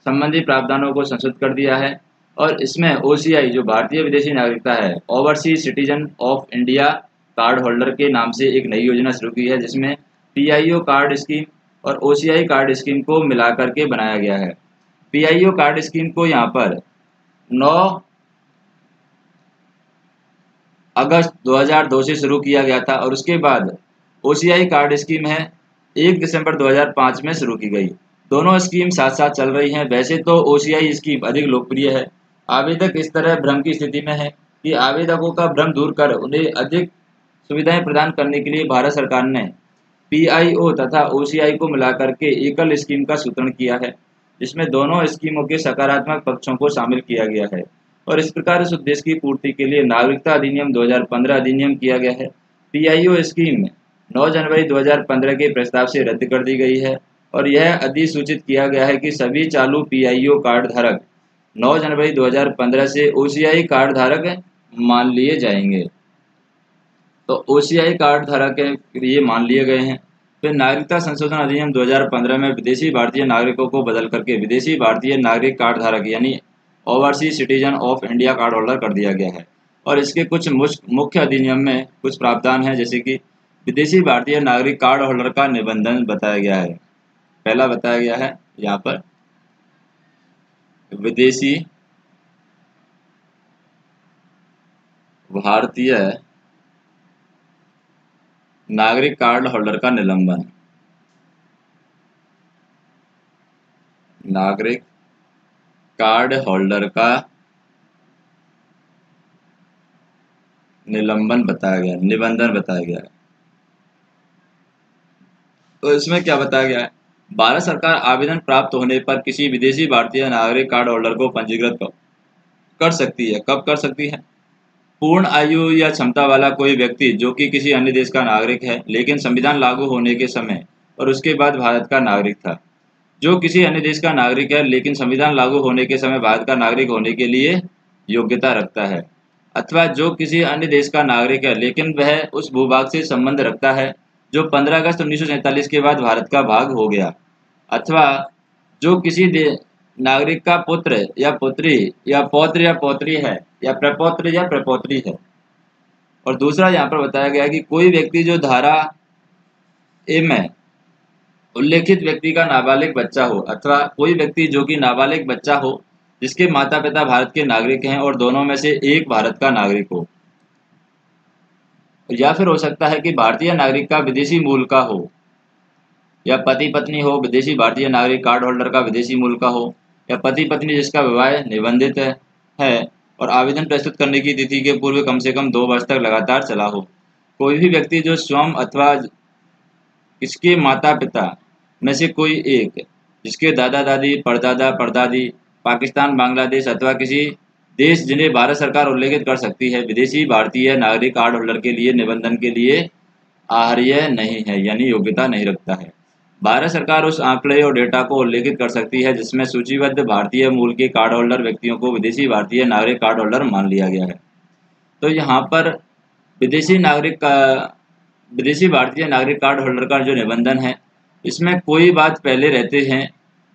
संबंधी प्रावधानों को संशोधित कर दिया है और इसमें OCI जो भारतीय विदेशी नागरिकता है, overseas citizen of India card holder के नाम से एक नई योजना शुरू की है जिसमें PIO कार्ड स्कीम और OCI कार्ड स्कीम को मिलाकर के बनाया गया है। PIO कार्ड स्कीम को यहाँ पर 9 अगस्त 2002 से शुरू किया गया था और उसके बाद OCI कार्ड स्कीम है 1 दिसंबर 2005 में शुरू की गई। दोनों स्कीम साथ साथ चल रही हैं। वैसे तो OCI स्कीम अधिक लोकप्रिय है। आवेदक इस तरह भ्रम की स्थिति में है कि आवेदकों का भ्रम दूर कर उन्हें अधिक सुविधाएं प्रदान करने के लिए भारत सरकार ने PIO तथा OCI को मिलाकर के एकल स्कीम का सूत्रण किया है, जिसमें दोनों स्कीमों के सकारात्मक पक्षों को शामिल किया गया है और इस प्रकार इस उद्देश्य की पूर्ति के लिए नागरिकता अधिनियम 2015 अधिनियम किया गया है। PIO स्कीम 9 जनवरी 2015 के प्रस्ताव से रद्द कर दी गई है और यह अधिसूचित किया गया है कि सभी चालू PIO कार्ड धारक 9 जनवरी 2015 से OCI कार्ड धारक मान लिए जाएंगे। तो OCI कार्ड धारक ये मान लिए गए हैं। फिर नागरिकता संशोधन अधिनियम 2015 में विदेशी भारतीय नागरिकों को बदल करके विदेशी भारतीय नागरिक कार्ड धारक यानी overseas citizen of India card holder कर दिया गया है और इसके कुछ मुख्य अधिनियम में कुछ प्रावधान है, जैसे कि विदेशी भारतीय नागरिक कार्ड होल्डर का निबंधन बताया गया है। पहला बताया गया है यहाँ पर विदेशी भारतीय नागरिक कार्ड होल्डर का निलंबन, नागरिक कार्ड होल्डर का निलंबन बताया गया, निबंधन बताया गया है। तो इसमें क्या बताया गया है, भारत सरकार आवेदन प्राप्त होने पर किसी विदेशी भारतीय नागरिक कार्ड होल्डर को पंजीकृत कर सकती है। कब कर सकती है? पूर्ण आयु या क्षमता वाला कोई व्यक्ति जो कि किसी अन्य देश का नागरिक है लेकिन संविधान लागू होने के समय और उसके बाद भारत का नागरिक था, जो किसी अन्य देश का नागरिक है लेकिन संविधान लागू होने के समय भारत का नागरिक होने के लिए योग्यता रखता है, अथवा जो किसी अन्य देश का नागरिक है लेकिन वह उस भूभाग से संबंध रखता है जो 15 अगस्त 1947 के बाद भारत का भाग हो गया, अथवा जो किसी नागरिक का पुत्र या पुत्री या पौत्र या पौत्री है या प्रपौत्र या प्रपौत्री है। और दूसरा यहाँ पर बताया गया है कि कोई व्यक्ति जो धारा ए में उल्लेखित व्यक्ति का नाबालिग बच्चा हो, अथवा कोई व्यक्ति जो कि नाबालिग बच्चा हो जिसके माता पिता भारत के नागरिक हैं और दोनों में से एक भारत का नागरिक हो, या फिर हो सकता है कि भारतीय नागरिक का विदेशी मूल का हो, या पति पत्नी हो विदेशी भारतीय नागरिक कार्ड होल्डर का विदेशी मूल का हो, या पति पत्नी जिसका विवाह निबंधित है और आवेदन प्रस्तुत करने की तिथि के पूर्व कम से कम 2 वर्ष तक लगातार चला हो। कोई भी व्यक्ति जो स्वयं अथवा इसके माता पिता में से कोई एक, जिसके दादा दादी परदादा परदादी पाकिस्तान बांग्लादेश अथवा किसी देश जिन्हें भारत सरकार उल्लेखित कर सकती है, विदेशी भारतीय नागरिक कार्ड होल्डर के लिए निबंधन के लिए आहार्य नहीं है यानी योग्यता नहीं रखता है। भारत सरकार उस आंकड़े और डेटा को उल्लेखित कर सकती है जिसमें सूचीबद्ध भारतीय मूल के कार्ड होल्डर व्यक्तियों को विदेशी भारतीय नागरिक कार्ड होल्डर मान लिया गया है। तो यहाँ पर विदेशी नागरिक का विदेशी भारतीय नागरिक कार्ड होल्डर का जो निबंधन है, इसमें कोई बात पहले रहते हैं,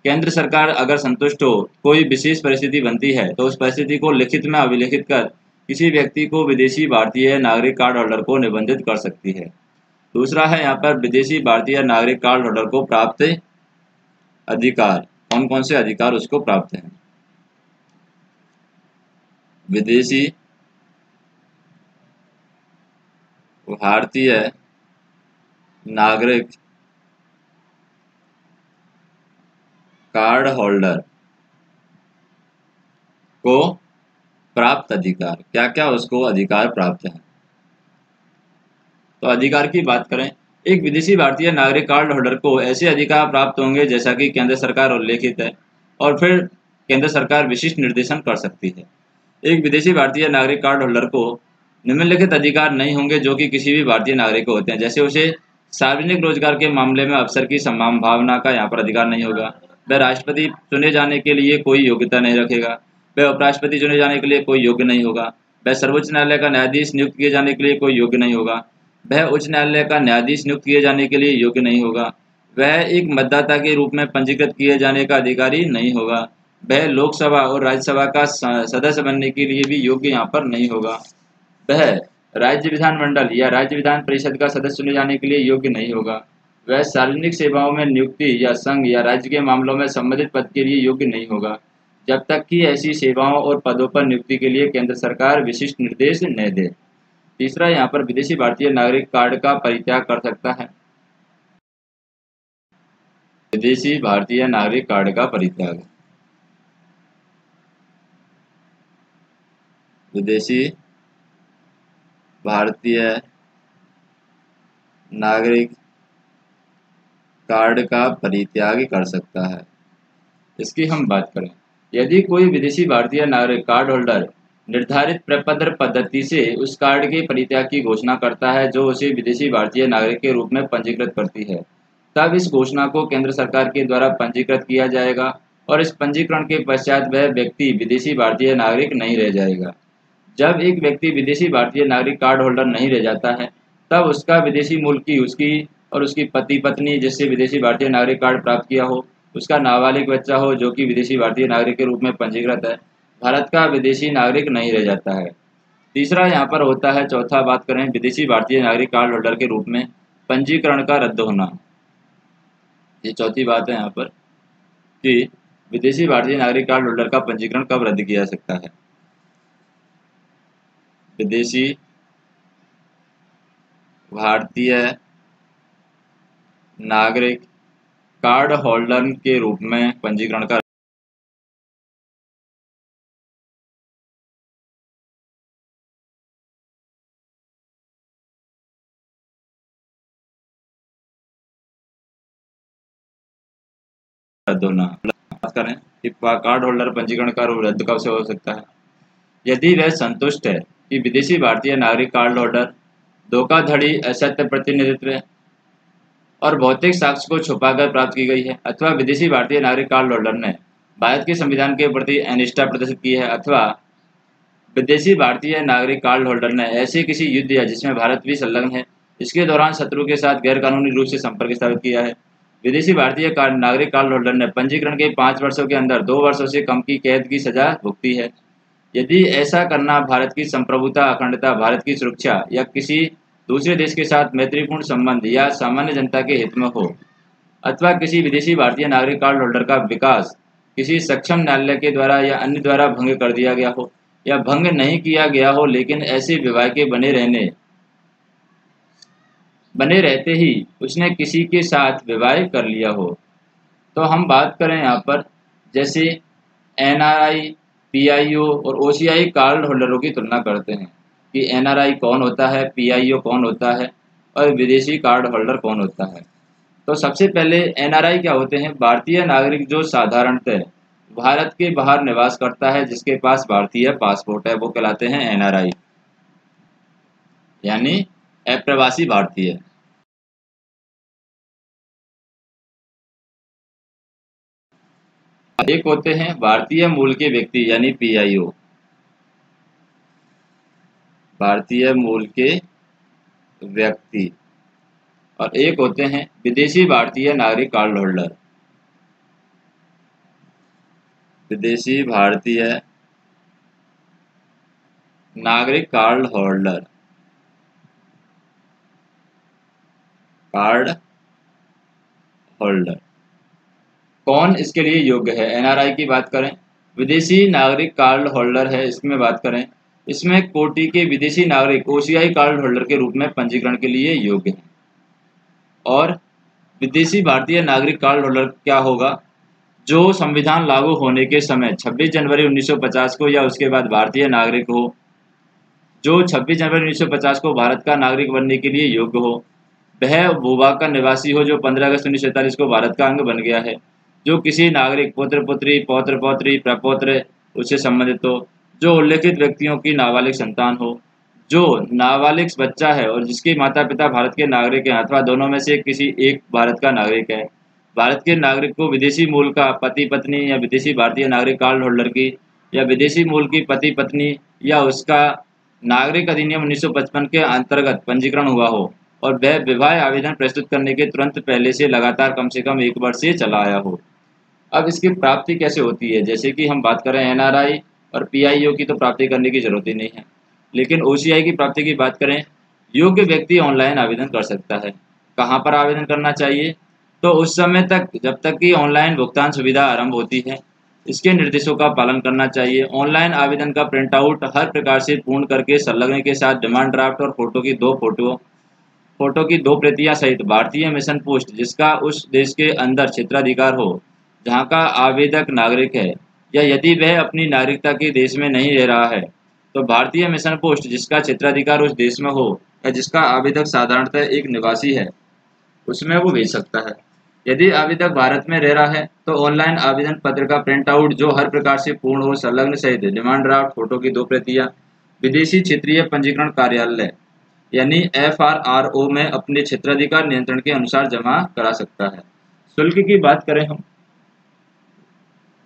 केंद्र सरकार अगर संतुष्ट हो, कोई विशेष परिस्थिति बनती है तो उस परिस्थिति को लिखित में अभिलिखित कर किसी व्यक्ति को विदेशी भारतीय नागरिक कार्ड होल्डर को निबंधित कर सकती है। दूसरा है यहाँ पर विदेशी भारतीय नागरिक कार्ड होल्डर को प्राप्त अधिकार। कौन कौन से अधिकार उसको प्राप्त हैं? विदेशी भारतीय नागरिक कार्ड होल्डर को प्राप्त अधिकार, क्या क्या उसको अधिकार प्राप्त है? तो अधिकार की बात करें, एक विदेशी भारतीय नागरिक कार्ड होल्डर को ऐसे अधिकार प्राप्त होंगे जैसा कि केंद्र सरकार उल्लेखित है, और फिर केंद्र सरकार विशिष्ट निर्देशन कर सकती है। एक विदेशी भारतीय नागरिक कार्ड होल्डर को निम्नलिखित अधिकार नहीं होंगे जो कि किसी भी भारतीय नागरिक को होते हैं, जैसे उसे सार्वजनिक रोजगार के मामले में अवसर की संभावना का यहाँ पर अधिकार नहीं होगा, वह राष्ट्रपति चुने जाने के लिए कोई योग्यता नहीं रखेगा, वह उपराष्ट्रपति चुने जाने के लिए कोई योग्य नहीं होगा, वह सर्वोच्च न्यायालय का न्यायाधीश नियुक्त किए जाने के लिए कोई योग्य नहीं होगा, वह उच्च न्यायालय का न्यायाधीश नियुक्त किए जाने के लिए योग्य नहीं होगा, वह एक मतदाता के रूप में पंजीकृत किए जाने का अधिकारी नहीं होगा, वह लोकसभा और राज्यसभा का सदस्य बनने के लिए भी योग्य यहाँ पर नहीं होगा, वह राज्य विधानमंडल या राज्य विधान परिषद का सदस्य चुने जाने के लिए योग्य नहीं होगा, वह सार्वजनिक सेवाओं में नियुक्ति या संघ या राज्य के मामलों में संबंधित पद के लिए योग्य नहीं होगा, जब तक कि ऐसी सेवाओं और पदों पर नियुक्ति के लिए केंद्र सरकार विशिष्ट निर्देश न दे। तीसरा, यहाँ पर विदेशी भारतीय नागरिक कार्ड का परित्याग कर सकता है। विदेशी भारतीय नागरिक कार्ड का परित्याग, विदेशी भारतीय नागरिक कार्ड का परित्याग कर सकता है। इसकी हम बात करें, यदि कोई विदेशी भारतीय नागरिक कार्ड होल्डर निर्धारित प्रपत्र पद्धति से उस कार्ड के परित्याग की घोषणा करता है जो उसे विदेशी भारतीय नागरिक के रूप में पंजीकृत करती है, तब इस घोषणा को केंद्र सरकार के द्वारा पंजीकृत किया जाएगा और इस पंजीकरण के पश्चात वह व्यक्ति विदेशी भारतीय नागरिक नहीं रह जाएगा। जब एक व्यक्ति विदेशी भारतीय नागरिक कार्ड होल्डर नहीं रह जाता है, तब उसका विदेशी मूल की उसकी और उसकी पति पत्नी जिससे विदेशी भारतीय नागरिक कार्ड प्राप्त किया हो, उसका नाबालिग बच्चा हो जो कि विदेशी भारतीय नागरिक के रूप में पंजीकृत है, भारत का विदेशी नागरिक नहीं रह जाता है। तीसरा यहाँ पर होता है, चौथा बात करें, विदेशी भारतीय नागरिक कार्ड होल्डर के रूप में पंजीकरण का रद्द होना। ये चौथी बात है यहाँ पर कि विदेशी भारतीय नागरिक कार्ड होल्डर का पंजीकरण कब रद्द किया जा सकता है। विदेशी भारतीय नागरिक कार्ड होल्डर के रूप में पंजीकरण का रद्द होना। बात करें कि कार्ड होल्डर पंजीकरण का रद्द कब से हो सकता है। यदि वह संतुष्ट है कि विदेशी भारतीय नागरिक कार्ड होल्डर धोखाधड़ी, असत्य प्रतिनिधित्व और भौतिक साक्ष्य को छुपाकर प्राप्त की गई है, अथवा विदेशी भारतीय नागरिक कार्ड होल्डर ने भारत के संविधान के प्रति अनिष्ठा प्रदर्शित की है, अथवा विदेशी भारतीय नागरिक कार्ड होल्डर ने ऐसे किसी युद्ध या जिसमें भारत भी संलग्न है इसके दौरान शत्रु के साथ गैरकानूनी रूप से संपर्क स्थापित किया है, विदेशी भारतीय नागरिक कार्ड होल्डर ने पंजीकरण के 5 वर्षों के अंदर 2 वर्षों से कम की कैद की सजा भुगती है, यदि ऐसा करना भारत की संप्रभुता, अखंडता, भारत की सुरक्षा या किसी दूसरे देश के साथ मैत्रीपूर्ण संबंध या सामान्य जनता के हित में हो, अथवा किसी विदेशी भारतीय नागरिक कार्ड होल्डर का विकास किसी सक्षम न्यायालय के द्वारा या अन्य द्वारा भंग कर दिया गया हो या भंग नहीं किया गया हो लेकिन ऐसे विवाह के बने रहते ही उसने किसी के साथ विवाह कर लिया हो। तो हम बात करें यहाँ पर, जैसे NRI, PIO और OCI कार्ड होल्डरों की तुलना करते हैं कि NRI कौन होता है, PIO कौन होता है और विदेशी कार्ड होल्डर कौन होता है। तो सबसे पहले NRI क्या होते हैं? भारतीय नागरिक जो साधारणतः भारत के बाहर निवास करता है, जिसके पास भारतीय पासपोर्ट है, वो कहलाते हैं NRI, यानी अप्रवासी भारतीय। एक होते हैं भारतीय मूल के व्यक्ति यानी PIO, भारतीय मूल के व्यक्ति, और एक होते हैं विदेशी भारतीय नागरिक कार्ड होल्डर, विदेशी भारतीय नागरिक कार्ड होल्डर, कार्ड होल्डर। कौन इसके लिए योग्य है? NRI की बात करें, विदेशी नागरिक कार्ड होल्डर है, इसमें बात करें, इसमें कोटि के विदेशी नागरिक OCI कार्ड होल्डर के रूप में पंजीकरण के लिए योग्य है। और विदेशी भारतीय नागरिक कार्ड होल्डर क्या होगा? जो संविधान लागू होने के समय 26 जनवरी 1950 को या उसके बाद भारतीय नागरिक हो, जो 26 जनवरी 1950 को भारत का नागरिक बनने के लिए योग्य हो, वह भूभाग का निवासी हो जो 15 अगस्त 1947 को भारत का अंग बन गया है, जो किसी नागरिक पुत्र पुत्री पौत्र पौत्री प्रपौत्र उससे संबंधित हो, जो उल्लेखित व्यक्तियों की नाबालिग संतान हो, जो नाबालिग बच्चा है और जिसके माता पिता भारत के नागरिक हैं अथवा दोनों में से किसी एक भारत का नागरिक है। भारत के नागरिक को विदेशी मूल का पति पत्नी या विदेशी भारतीय नागरिक कार्ड होल्डर की या विदेशी मूल की पति पत्नी या उसका नागरिक अधिनियम 1955 के अंतर्गत पंजीकरण हुआ हो और वह विवाह आवेदन प्रस्तुत करने के तुरंत पहले से लगातार कम से कम 1 वर्ष से चला आया हो। अब इसकी प्राप्ति कैसे होती है? जैसे कि हम बात करें NRI और PIO की, तो प्राप्ति करने की जरूरत ही नहीं है, लेकिन OCI की प्राप्ति की बात करें, योग्य व्यक्ति ऑनलाइन आवेदन कर सकता है। कहाँ पर आवेदन करना चाहिए? तो उस समय तक जब तक कि ऑनलाइन भुगतान सुविधा आरंभ होती है, इसके निर्देशों का पालन करना चाहिए। ऑनलाइन आवेदन का प्रिंट आउट हर प्रकार से पूर्ण करके संलग्न के साथ डिमांड ड्राफ्ट और फोटो की 2 प्रतियां सहित भारतीय मिशन पोस्ट जिसका उस देश के अंदर क्षेत्राधिकार हो जहां का आवेदक नागरिक है, या यदि वह अपनी नागरिकता के देश में नहीं रह रहा है तो भारतीय मिशन पोस्ट जिसका क्षेत्राधिकार उस देश में हो या जिसका आवेदक साधारणतः एक निवासी है, उसमें वो भेज सकता है। यदि आवेदक भारत में रह रहा है तो ऑनलाइन आवेदन पत्र का प्रिंट आउट जो हर प्रकार से पूर्ण हो संलग्न सहित डिमांड ड्राफ्ट फोटो की 2 प्रतियां विदेशी क्षेत्रीय पंजीकरण कार्यालय यानी FRRO में अपने क्षेत्राधिकार नियंत्रण के अनुसार जमा करा सकता है। शुल्क की बात करें हम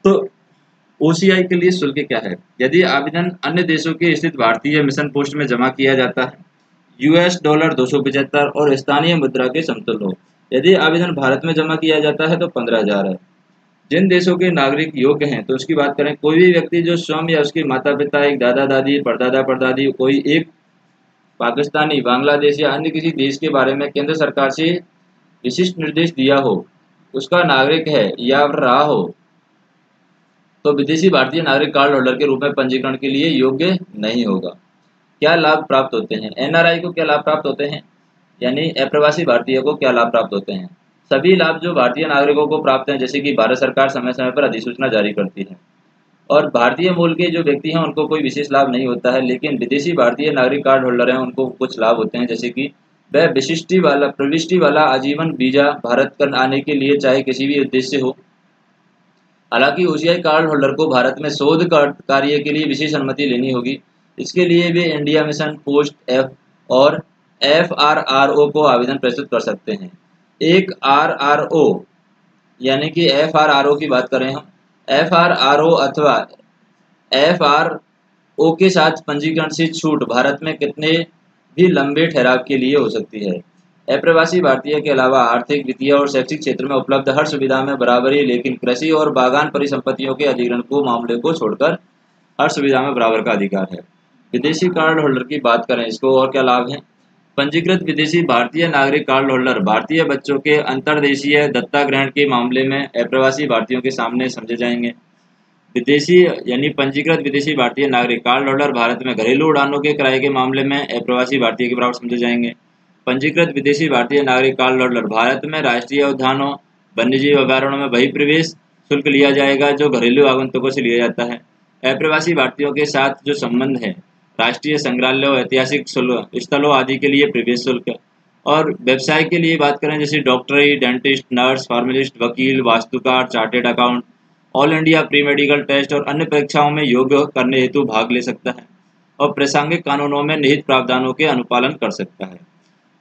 तो OCI के लिए शुल्क क्या है? यदि आवेदन अन्य देशों के स्थित भारतीय मिशन पोस्ट में जमा किया जाता है, $$ 275 और स्थानीय मुद्रा के समतुल्य हो। यदि आवेदन भारत में जमा किया जाता है तो 15,000 है। जिन देशों के नागरिक योग्य हैं तो उसकी बात करें, कोई भी व्यक्ति जो स्वयं या उसके माता पिता, एक दादा दादी, परदादा परदादी, कोई एक पाकिस्तानी, बांग्लादेश या अन्य किसी देश के बारे में केंद्र सरकार से विशिष्ट निर्देश दिया हो, उसका नागरिक है या रहा हो, तो विदेशी भारतीय नागरिक कार्ड होल्डर के रूप में पंजीकरण के लिए योग्य नहीं होगा। क्या लाभ प्राप्त होते हैं? NRI को क्या लाभ प्राप्त होते हैं, यानी अप्रवासी भारतीय को क्या लाभ प्राप्त होते हैं? सभी लाभ जो भारतीय नागरिकों को प्राप्त हैं, जैसे कि भारत सरकार समय समय पर अधिसूचना जारी करती है, और भारतीय मूल के जो व्यक्ति हैं उनको कोई विशेष लाभ नहीं होता है, लेकिन विदेशी भारतीय नागरिक कार्ड होल्डर हैं उनको कुछ लाभ होते हैं, जैसे कि वह प्रविष्टि वाला आजीवन वीजा भारत कर आने के लिए चाहे किसी भी उद्देश्य से हो। हालांकि OCI कार्ड होल्डर को भारत में शोध कार्य के लिए विशेष अनुमति लेनी होगी। इसके लिए वे इंडिया मिशन पोस्ट और FRRO को आवेदन प्रस्तुत कर सकते हैं। एक RRO यानी कि FRRO की बात करें हम, FRRO अथवा FRO के साथ पंजीकरण से छूट भारत में कितने भी लंबे ठहराव के लिए हो सकती है। अप्रवासी भारतीय के अलावा आर्थिक, वित्तीय और शैक्षिक क्षेत्र में उपलब्ध हर सुविधा में बराबरी, लेकिन कृषि और बागान परिसंपत्तियों के अधिग्रहण को मामले को छोड़कर हर सुविधा में बराबर का अधिकार है। विदेशी कार्ड होल्डर की बात करें, इसको और क्या लाभ है? पंजीकृत विदेशी भारतीय नागरिक कार्ड होल्डर भारतीय बच्चों के अंतर्देशीय दत्तक ग्रहण के मामले में अप्रवासी भारतीयों के सामने समझे जाएंगे। विदेशी यानी पंजीकृत विदेशी भारतीय नागरिक कार्ड होल्डर भारत में घरेलू उड़ानों के किराए के मामले में अप्रवासी भारतीय के बराबर समझे जाएंगे। पंजीकृत विदेशी भारतीय नागरिक कार्ड होल्डर भारत में राष्ट्रीय उद्यानों, वन्यजीव अभयारण्यों में वही प्रवेश शुल्क लिया जाएगा जो घरेलू आगंतुकों से लिया जाता है। अप्रवासी भारतीयों के साथ जो संबंध है, राष्ट्रीय संग्रहालयों, ऐतिहासिक स्थलों आदि के लिए प्रवेश शुल्क, और व्यवसाय के लिए बात करें जैसे डॉक्टरी, डेंटिस्ट, नर्स, फार्मासिस्ट, वकील, वास्तुकार, chartered account, all India pre medical test और अन्य परीक्षाओं में योग्य करने हेतु भाग ले सकता है और प्रासंगिक कानूनों में निहित प्रावधानों के अनुपालन कर सकता है।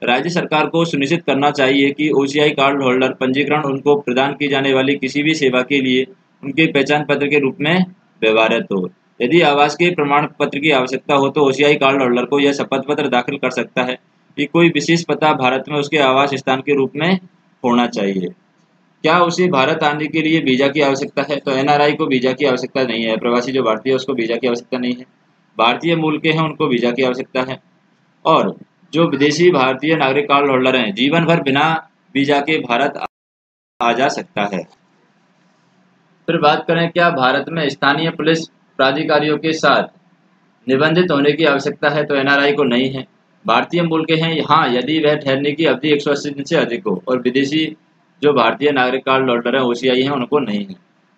राज्य सरकार को सुनिश्चित करना चाहिए कि OCI कार्ड होल्डर पंजीकरण उनको प्रदान की जाने वाली किसी भी सेवा के लिए उनके पहचान पत्र के रूप में व्यवहारित हो। यदि आवास के प्रमाण पत्र की आवश्यकता हो तो ओसीआई कार्ड होल्डर को यह शपथ पत्र दाखिल कर सकता है कि कोई विशेष पता भारत में उसके आवास स्थान के रूप में होना चाहिए। क्या उसे भारत आने के लिए वीजा की आवश्यकता है? तो एनआरआई को वीजा की आवश्यकता नहीं है। प्रवासी जो भारतीय है उसको वीजा की आवश्यकता नहीं है। भारतीय मूल के हैं उनको वीजा की आवश्यकता है। और जो विदेशी भारतीय नागरिक कार्ड होल्डर हैं जीवन भर बिना वीजा के भारत आ जा सकता है। फिर बात करें क्या भारत में स्थानीय पुलिस प्राधिकारियों के साथ निबंधित होने की आवश्यकता है? तो एनआरआई को नहीं है। भारतीय मूल के हैं हाँ, यदि वह ठहरने की अवधि 180 दिन से अधिक हो। और विदेशी जो भारतीय नागरिक कार्ड होल्डर है ओसीआई है उनको नहीं है।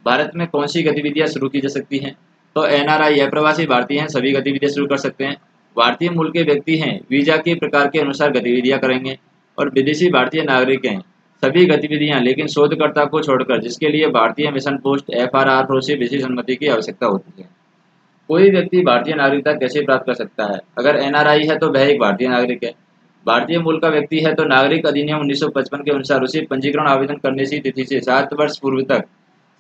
भारत में कौन सी गतिविधियां शुरू की जा सकती हैं? तो एनआरआई है, प्रवासी भारतीय हैं, सभी गतिविधियां शुरू कर सकते हैं। भारतीय मूल के व्यक्ति हैं, वीजा के प्रकार के अनुसार गतिविधियां करेंगे। और विदेशी भारतीय नागरिक हैं, सभी गतिविधियां, लेकिन शोधकर्ता को छोड़कर, जिसके लिए भारतीय मिशन पोस्ट एफआरआर से विशेष अनुमति की आवश्यकता होती है। कोई व्यक्ति भारतीय नागरिकता कैसे प्राप्त कर सकता है? अगर एनआरआई है तो वह एक भारतीय नागरिक है। भारतीय मूल का व्यक्ति है तो नागरिक अधिनियम 1955 के अनुसार उसे पंजीकरण आवेदन करने की तिथि से 7 वर्ष पूर्व तक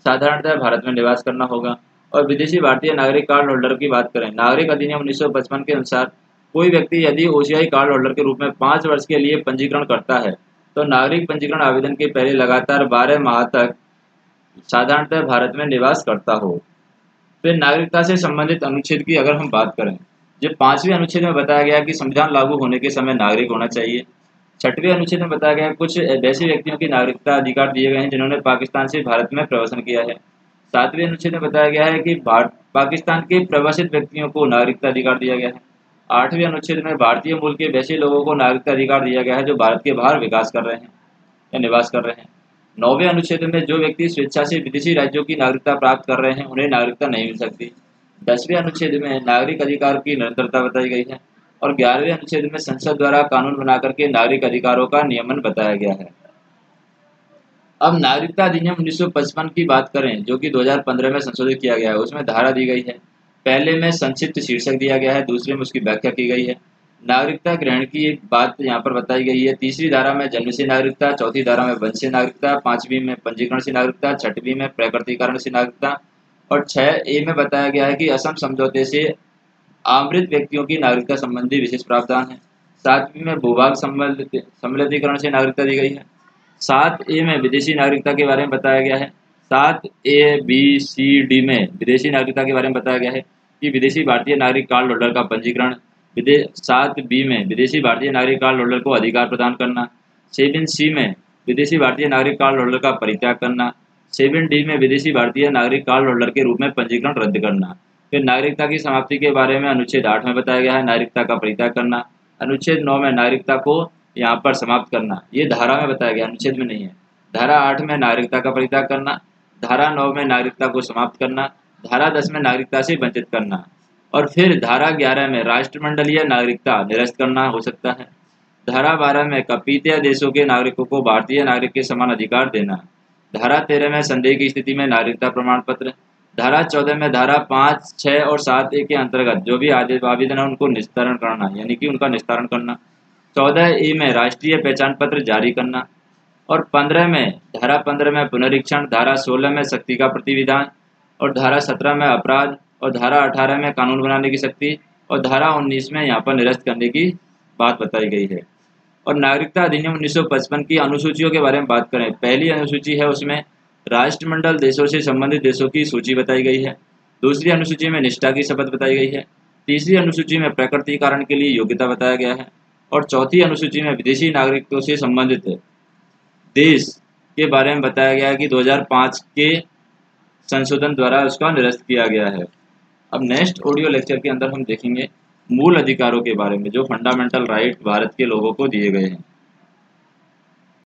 साधारणतः भारत में निवास करना होगा। और विदेशी भारतीय नागरिक कार्ड होल्डर की बात करें, नागरिक अधिनियम 1955 के अनुसार कोई व्यक्ति यदि ओसीआई कार्ड होल्डर के रूप में 5 वर्ष के लिए पंजीकरण करता है तो नागरिक पंजीकरण आवेदन के पहले लगातार 12 माह तक साधारणतः भारत में निवास करता हो। फिर नागरिकता से संबंधित अनुच्छेद की अगर हम बात करें, जो 5वें अनुच्छेद में बताया गया कि संविधान लागू होने के समय नागरिक होना चाहिए। 6वें अनुच्छेद में बताया गया कुछ वैसे व्यक्तियों की नागरिकता अधिकार दिए गए हैं जिन्होंने पाकिस्तान से भारत में प्रवासन किया है। 7वें अनुच्छेद में बताया गया है कि पाकिस्तान के प्रवासित व्यक्तियों को नागरिकता अधिकार दिया गया है। 8वें अनुच्छेद में भारतीय मूल के वैसे लोगों को नागरिकता अधिकार दिया गया है जो भारत के बाहर विकास कर रहे हैं या निवास कर रहे हैं। 9वें अनुच्छेद में जो व्यक्ति स्वेच्छा से विदेशी राज्यों की नागरिकता प्राप्त कर रहे हैं उन्हें नागरिकता नहीं मिल सकती। 10वें अनुच्छेद में नागरिक अधिकार की निरंतरता बताई गई है। और 11वें अनुच्छेद में संसद द्वारा कानून बना करके नागरिक अधिकारों का नियमन बताया गया है। अब नागरिकता अधिनियम 1955 की बात करें जो कि 2015 में संशोधित किया गया है, उसमें धारा दी गई है। पहले में संक्षिप्त शीर्षक दिया गया है, दूसरे में उसकी व्याख्या की गई है। नागरिकता ग्रहण की एक बात यहाँ पर बताई गई है। तीसरी धारा में जन्म से नागरिकता, चौथी धारा में वंश से नागरिकता, 5वीं में पंजीकरण से नागरिकता, 6वीं में प्रकटीकरण से नागरिकता और 6A में बताया गया है कि असम समझौते से आमृत व्यक्तियों की नागरिकता संबंधी विशेष प्रावधान है। 7वीं में भूभाग सम्मिलितीकरण से नागरिकता दी गई है। 7A में विदेशी नागरिकता के बारे में बताया गया है। 7A, B, C, D में विदेशी नागरिकता के बारे में बताया गया है कि विदेशी भारतीय नागरिक कार्ड होल्डर का पंजीकरण। 7B में विदेशी भारतीय नागरिक कार्ड होल्डर को अधिकार प्रदान करना। 7C में विदेशी भारतीय नागरिक कार्ड होल्डर का परित्याग करना। 7D में विदेशी भारतीय नागरिक कार्ड होल्डर के रूप में पंजीकरण रद्द करना। फिर नागरिकता की समाप्ति के बारे में अनुच्छेद 8 में बताया गया है, नागरिकता का परित्याग करना। अनुच्छेद 9 में नागरिकता को यहाँ पर समाप्त करना, ये धारा में बताया गया, अनुच्छेद में नहीं है। धारा 8 में नागरिकता का परित्याग करना, धारा 9 में नागरिकता को समाप्त करना, धारा 10 में नागरिकता से वंचित करना और फिर धारा 11 में राष्ट्रमंडलीय नागरिकता निरस्त करना हो सकता है। धारा 12 में कपीतीय देशों के नागरिकों को भारतीय नागरिक के समान अधिकार देना। धारा 13 में संदेह की स्थिति में नागरिकता प्रमाण पत्र। धारा 14 में धारा 5, 6 और 7A के अंतर्गत जो भी आवेदन है उनको निस्तारण करना, यानी कि उनका निस्तारण करना। 14A में राष्ट्रीय पहचान पत्र जारी करना और धारा 15 में पुनरीक्षण, धारा 16 में शक्ति का प्रतिविधान और धारा 17 में अपराध और धारा 18 में कानून बनाने की शक्ति और धारा 19 में यहाँ पर निरस्त करने की बात बताई गई है। और नागरिकता अधिनियम 1955 की अनुसूचियों के बारे में बात करें, पहली अनुसूची है उसमें राष्ट्रमंडल देशों से संबंधित देशों की सूची बताई गई है। दूसरी अनुसूची में निष्ठा की शपथ बताई गई है। तीसरी अनुसूची में प्रकटीकरण के लिए योग्यता बताया गया है और चौथी अनुसूची में विदेशी नागरिकों से संबंधित देश के बारे में बताया गया है कि 2005 के संशोधन द्वारा उसका निरस्त किया गया है। अब नेक्स्ट ऑडियो लेक्चर के अंदर हम देखेंगे मूल अधिकारों के बारे में जो फंडामेंटल राइट भारत के लोगों को दिए गए हैं।